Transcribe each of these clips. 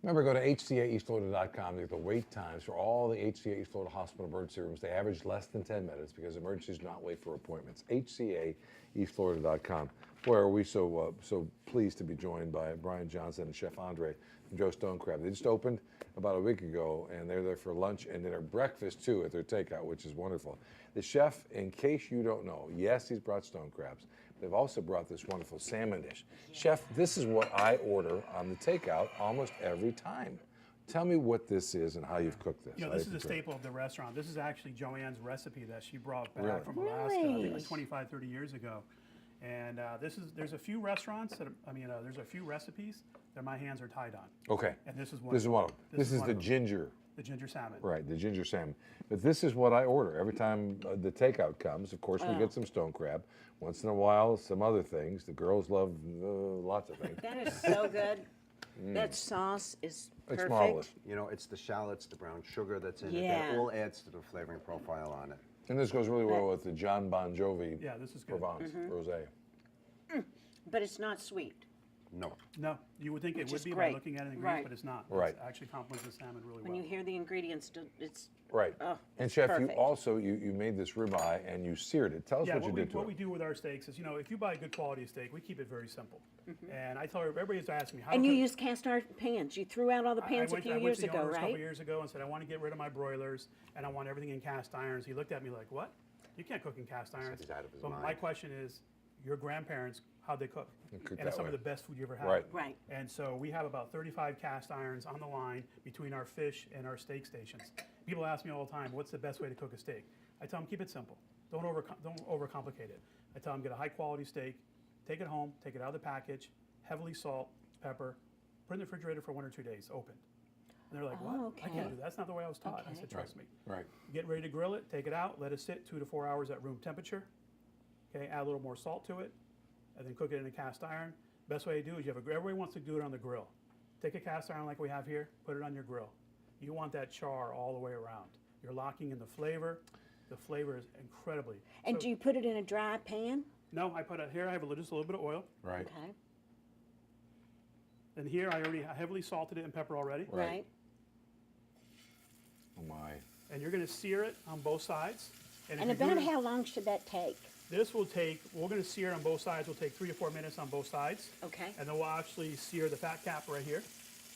Remember, go to HCAEastFlorida.com. Look at the wait times for all the HCA East Florida Hospital emergency rooms. They average less than 10 minutes because emergencies do not wait for appointments. HCAEastFlorida.com. Boy, are we so pleased to be joined by Brian Johnson and Chef Andre from Joe Stonecrab. They just opened about a week ago, and they're there for lunch and dinner, breakfast too at their takeout, which is wonderful. The chef, in case you don't know, yes, he's brought stone crabs. They've also brought this wonderful salmon dish. Chef, this is what I order on the takeout almost every time. Tell me what this is and how you've cooked this. You know, this is a staple of the restaurant. This is actually Joanne's recipe that she brought back from Alaska, I think like 25, 30 years ago. And there's a few restaurants that, there's a few recipes that my hands are tied on. Okay. And this is one. This is one of them. This is the ginger. The ginger salmon. Right, the ginger salmon. But this is what I order every time the takeout comes. Of course, we get some stone crab. Once in a while, some other things. The girls love lots of things. That is so good. That sauce is perfect. It's marvelous. You know, it's the shallots, the brown sugar that's in it. Yeah. That all adds to the flavoring profile on it. And this goes really well with the John Bon Jovi Yeah, this is good. Provence rosé. But it's not sweet. No. No, you would think it Which would is be great. by looking at the ingredients, Right. but it's not. Right. It actually complements the salmon really When well. you hear the ingredients, it's Right. Oh, and it's Chef, perfect. you also you made this ribeye and you seared it. Tell us Yeah, what you did to what it. we do with our steaks is, you know, if you buy good quality steak, we keep it very simple. And I tell everybody's asking me how. and to you cook- use cast iron pans. You threw out all the pans a few I went years to the ago, owners a couple right? years ago and said, I want to get rid of my broilers and I want everything in cast irons. He looked at me like, what? You can't cook in cast irons. he's out of his So my mind. question is, your grandparents, how'd they cook? cooked And that it's some way. of the best food you ever had. Right. Right. And so we have about 35 cast irons on the line between our fish and our steak stations. People ask me all the time, what's the best way to cook a steak? I tell them, keep it simple. Don't overcomplicate it. I tell them, get a high quality steak, take it home, take it out of the package, heavily salt, pepper, put it in the refrigerator for 1 or 2 days, open. And they're like, what? I okay. can't do that. That's not the way I was taught. I Okay. said, trust me. Right. Get ready to grill it, take it out, let it sit 2 to 4 hours at room temperature. Okay, add a little more salt to it, and then cook it in a cast iron. Best way to do is everybody wants to do it on the grill. Take a cast iron like we have here, put it on your grill. You want that char all the way around. You're locking in the flavor. The flavor is incredibly. And so- do you put it in a dry pan? No, I put it here. I have just a little bit of oil, Right. Okay. and here I already heavily salted it in pepper already. Right. Oh my. And you're going to sear it on both sides. if And you're about doing- how long should that take? This will take. We're going to sear it on both sides. Will take 3 to 4 minutes on both sides. Okay. And then we'll actually sear the fat cap right here.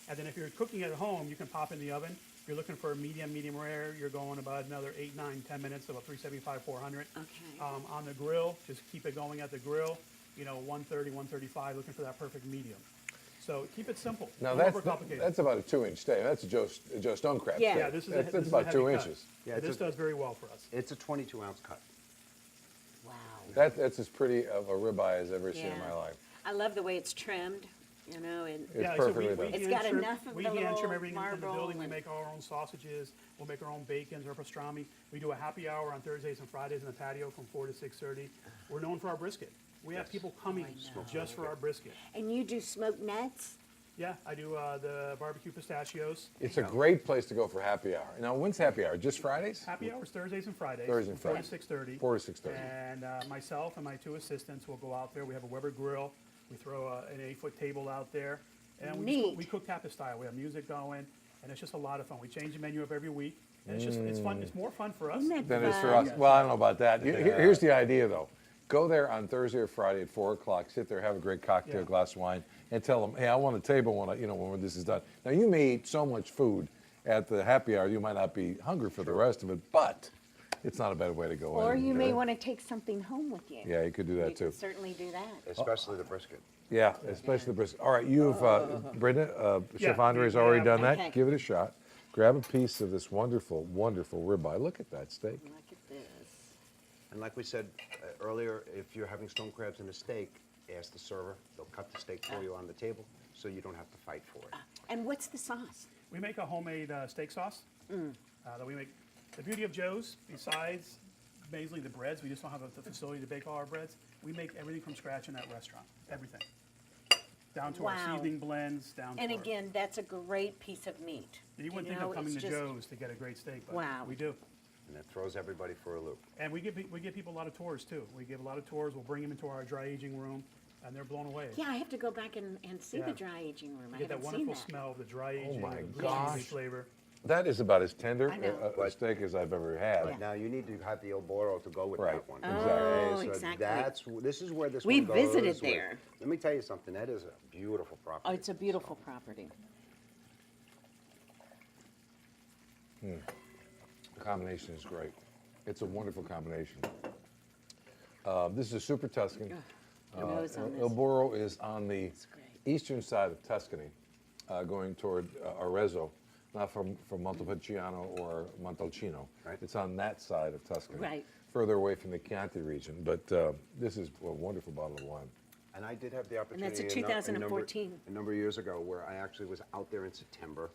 And then if you're cooking at home, you can pop in the oven. If you're looking for a medium rare, you're going about another 8, 9, 10 minutes, about 375, 400. Okay. On the grill, just keep it going at the grill. 130, 135, looking for that perfect medium. So keep it simple. Now Don't that's overcomplicate it. that's about a 2-inch steak. That's a Joe Stonecrab Yeah. steak. Yeah, this is that's, this is a about heavy 2 cut. inches. Yeah, This it's a- does very well for us. It's a 22-ounce cut. Wow. That's as pretty of a ribeye as I've ever seen in Yeah. my life. I love the way it's trimmed, and It's so perfectly done. It's got hand trim- enough of we the hand little trim everything in the marble building. We and- make our own sausages. We'll make our own bacons or pastrami. We do a happy hour on Thursdays and Fridays in the patio from 4 to 6:30. We're known for our brisket. We have people coming just for our brisket. and you do smoked nuts? Yeah, I do the barbecue pistachios. It's a great place to go for happy hour. Now, when's happy hour? Just Fridays? Happy hours Thursdays and Fridays. Thursdays and from 4 Fridays. to 6:30. 4 to 6:30. And myself and my 2 assistants will go out there. We have a Weber grill. We throw an 8-foot table out there. And Neat. we cook Tapa style. We have music going, and it's just a lot of fun. We change the menu up every week. And it's fun. It's more fun for us. Isn't that Then it's for fun? us. Well, I don't know about that. Here's the idea, though. Go there on Thursday or Friday at 4 o'clock. Sit there, have a great cocktail, Yeah. glass of wine, and tell them, "Hey, I want a table when this is done." Now, you may eat so much food at the happy hour, you might not be hungry for the rest of it, but it's not a bad way to go. Or in. you may want to take something home with you. Yeah, you could do You that can too. certainly do that. Especially the brisket. Yeah, especially the brisket. All right, you've Brenda, Chef Yeah, Andre's we already have- done that. Okay. Give it a shot. Grab a piece of this wonderful, wonderful ribeye. Look at that steak. Look at this. And like we said earlier, if you're having stone crabs in a steak, ask the server. They'll cut the steak for you on the table so you don't have to fight for it. And what's the sauce? We make a homemade steak sauce that we make. The beauty of Joe's, besides basically the breads, we just don't have the facility to bake all our breads. We make everything from scratch in that restaurant. Everything. Down to our Wow. seasoning blends, down And to our... again, that's a great piece of meat. You wouldn't You think know, of coming to it's just- Joe's to get a great steak, but Wow. we do. And that throws everybody for a loop. And we give people a lot of tours too. We give a lot of tours. We'll bring them into our dry aging room, and they're blown away. Yeah, I have to go back and see Yeah. the dry aging room. I You get that haven't seen wonderful that. smell of the dry aging, my the blue gosh. cheesy flavor. That is about as tender I know. a steak as I've ever had. Yeah. Now you need to have the Oboro to go with Right. that one. Oh, So exactly. this is where this We one goes visited with- there. Let me tell you something. That is a beautiful property. Oh, it's a beautiful property. The combination is great. It's a wonderful combination. This is a Super Tuscan. The nose on this. Il Boro is on the great. eastern side of Tuscany, going toward Arezzo, not from Montepulciano or Montalcino. Right. It's on that side of Tuscany, Right. further away from the Chianti region. But this is a wonderful bottle of wine. And I did have the opportunity. that's a 2014. A number of years ago, where I actually was out there in September,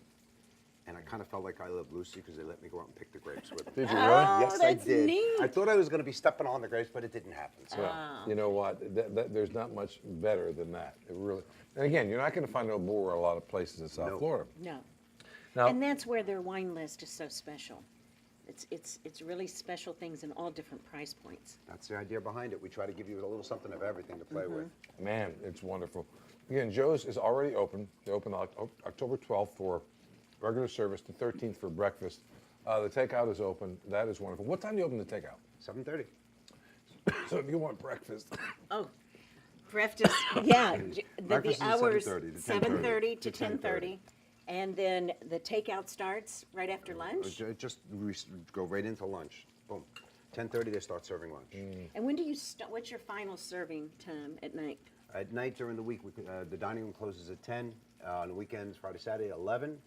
and I kind of felt like I lived Lucy because they let me go out and pick the grapes with them. Did you really? Oh, Yes, that's I did. neat. I thought I was going to be stepping on the grapes, but it didn't happen. So. You know what? There's not much better than that. It really. And again, you're not going to find Il Boro a lot of places in South No. Florida. No. Now, And that's where their wine list is so special. It's really special things in all different price points. That's the idea behind it. We try to give you a little something of everything to play with. man, it's wonderful. Again, Joe's is already open. They open October 12th for regular service, the 13th for breakfast. The takeout is open. That is wonderful. What time do you open the takeout? 7:30. So if you want breakfast, Oh, breakfast, yeah. The Breakfast is hours, 7:30 to 7:30 to 10:30. 10:30. And then the takeout starts right after lunch? Just go right into lunch. Boom. 10:30 they start serving lunch. And when do you what's your final serving time at night? At night during the week, the dining room closes at 10. On the weekends, Friday, Saturday, 11.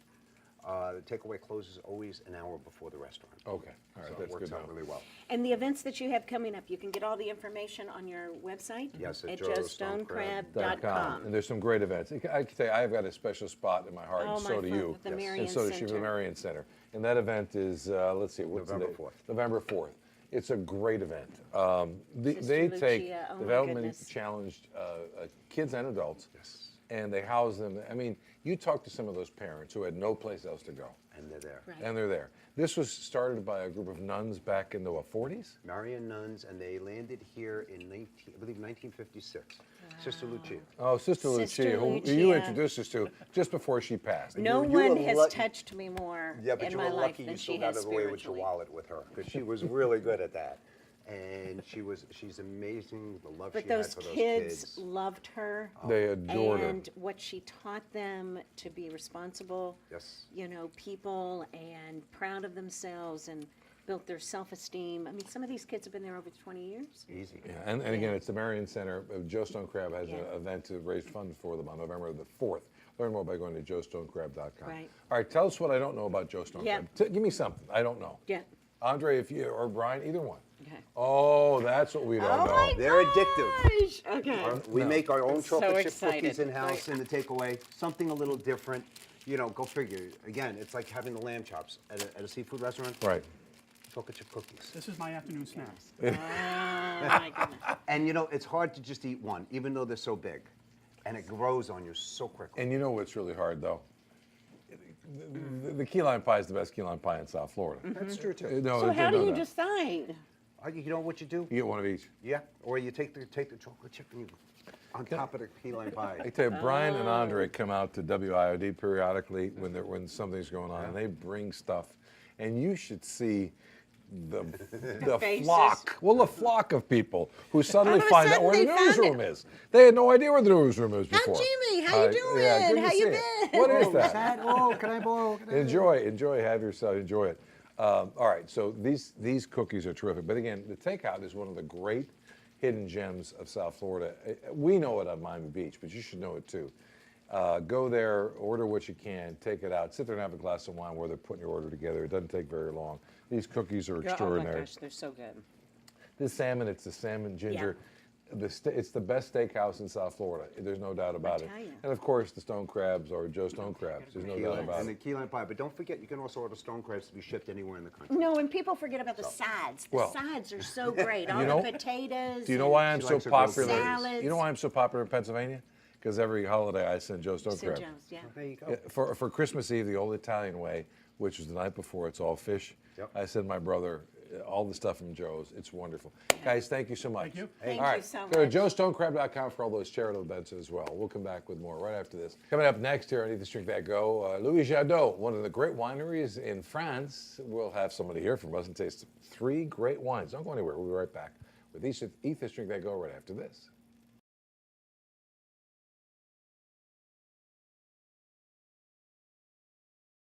The takeaway closes always an hour before the restaurant. okay. All right, So it that's works good. out Now. really well. And the events that you have coming up, you can get all the information on your website? Yes, at At JOESTONECRAB.com. JOESTONECRAB.com. And there's some great events. I can tell you, I've got a special spot in my heart, Oh, and my so do friend, you. with the Marion and so does she, Center. the Marion Center. And that event is, let's see, what's November the date? 4th. November 4th. It's a great event. They Sister take Lucia, oh my development goodness. challenged kids and adults, Yes. and they house them. I mean, you talk to some of those parents who had no place else to go, And they're there. Right. and they're there. This was started by a group of nuns back in the 40s? Marian nuns, and they landed here in, I believe, 1956. Sister Lucia. Oh, Sister Sister Lucia, who you Lucia. introduced us to just before she passed. No You one were has lucky- touched me more Yeah, but in you my were life lucky than you she still got has away with your spiritually. wallet with her, because she was really good at that. And she's amazing, the love But she had those for those kids kids. loved her. They adored her. And what she taught them to be responsible, Yes. people, and proud of themselves, and built their self-esteem. I mean, some of these kids have been there over 20 years. Easy. Yeah, and again, it's the Marion Center. Joe Stone Crab has Yeah. an event to raise funds for them on November the 4th. Learn more by going to joestonecrab.com. Right. All right, tell us what I don't know about Joe Stone Yeah. Crab. Give me something I don't know. Yeah. Andre, if you or Brian, either one. Okay. Oh, that's what we don't Oh know. my They're addictive. gosh. Okay. We make our own So chocolate chip excited. cookies in-house Right. in the takeaway, something a little different. Go figure. Again, it's like having the lamb chops at a seafood restaurant. Right. Chocolate chip cookies. This is my afternoon snack. Oh my goodness. And it's hard to just eat one, even though they're so big. And it grows on you so quickly. And you know what's really hard, though? The key lime pie is the best key lime pie in South Florida. That's true too. No, So they how know do you that. decide? You know what you do? You get one of each. Yeah. Or you take the chocolate chip and you on top of the key lime I pie. tell you, Brian and Oh. Andre come out to WIOD periodically when something's going on, and they bring stuff, and you should see the faces. flock. Well, the flock of people who suddenly All of a find out sudden where the they found newsroom is. They had no idea where the newsroom is Hi, before. Jimmy. How you doing? Yeah, good to How see you it. been? What is that? Oh, can I borrow? Enjoy, have yourself, enjoy it. All right, so these cookies are terrific. But again, the takeout is one of the great hidden gems of South Florida. We know it on Miami Beach, but you should know it too. Go there, order what you can, take it out, sit there and have a glass of wine while they're putting your order together. It doesn't take very long. These cookies are Oh my extraordinary. gosh, they're so good. This salmon, it's the salmon ginger. It's the best steakhouse in South Florida. There's no doubt about it. tell ya. And of course, the stone crabs are Joe Stone Crabs. There's no doubt about And the it. key lime pie. But don't forget, you can also order stone crabs to be shipped anywhere in the country. No, and people forget about the sides. The Well, sides are so great. All know- the potatoes. Do you know and why I'm She so likes her grilled popular? salads. You know why I'm so popular in Pennsylvania? Because every holiday I send Joe Stone St. Crab. Joe's, yeah. There you go. Yeah, For Christmas Eve, the old Italian way, which is the night before, it's all fish. Yep. I send my brother all the stuff from Joe's. It's wonderful. Guys, thank you so much. Thank you. Thank all you right, so go to much. JOESTONECRABPT2 for all those charitable events as well. We'll come back with more right after this. Coming up next here on Eat This Drink That Go, Louis Jadot, one of the great wineries in France. We'll have somebody here from us and taste 3 great wines. Don't go anywhere. We'll be right back with Eat This Drink That Go right after this.